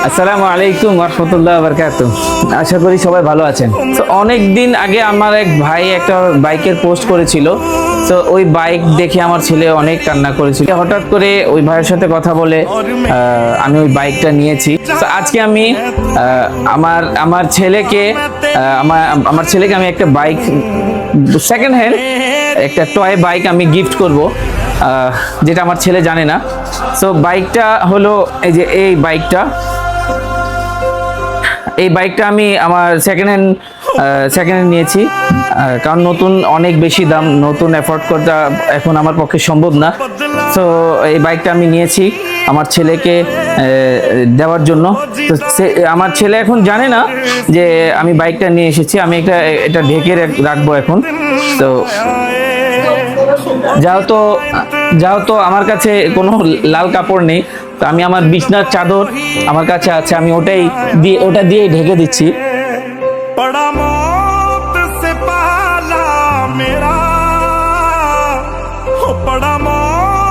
আসসালামু আলাইকুম ওয়া বারাকাতুহু। আশা করি সবাই ভালো আছেন। তো অনেক দিন আগে আমার এক ভাই একটা বাইকের পোস্ট করেছিল। তো ওই বাইক দেখে আমার ছেলে অনেক কান্না করেছিল। হঠাৎ করে ওই ভাইয়ের সাথে কথা বলে আমি ওই বাইকটা নিয়েছি। তো আজকে আমি আমার ছেলেকে আমি একটা বাইক, সেকেন্ড হ্যান্ড একটা টয় বাইক আমি গিফট করব, যেটা আমার ছেলে জানে না। সো বাইকটা হলো এই যে এই বাইকটা আমি আমার সেকেন্ড হ্যান্ড নিয়েছি, কারণ নতুন অনেক বেশি দাম, নতুন অ্যাফোর্ড করতে এখন আমার পক্ষে সম্ভব না। সো এই বাইকটা আমি নিয়েছি আমার ছেলেকে দেওয়ার জন্য। তো আমার ছেলে এখন জানে না যে আমি বাইকটা নিয়ে এসেছি। আমি এটা ঢেকে রাখবো এখন। তো যেহেতু আমার কাছে কোনো লাল কাপড় নেই, তো আমি আমার বিছনার চাদর আমার কাছে আছে, আমি ওটা দিয়ে ঢেকে দিচ্ছি।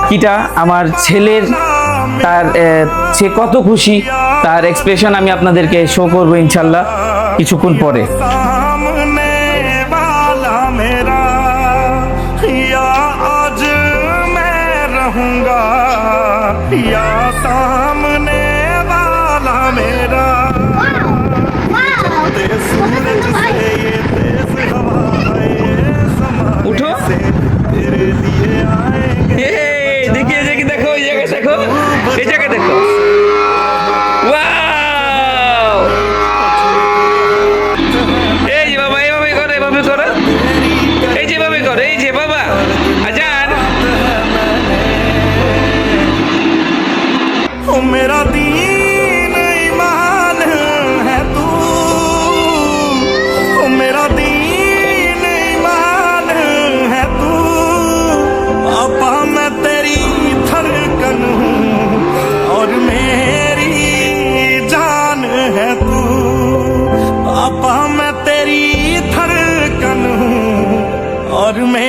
কিটা আমার ছেলের, সে কত খুশি, তার এক্সপ্রেশন আমি আপনাদেরকে শো করবো ইনশাল্লাহ কিছুক্ষণ পরে। या सामने वाला मेरा सूरज से ये तेज हवाएं उठो से तेरे लिए आएंगे। देखिए देखो ये जगह देखो, ये जगह देखो, वाओ! এই যে বাবা এইভাবে করে, এই যে ভাবে করে, এই যে বাবা আজান। मेरा दीन ईमान है तू, मेरा दीन ईमान है तू, आपा मैं तेरी धड़कन हूँ और मेरी जान है तू, आपा मैं तेरी धड़कन हूँ और मेरी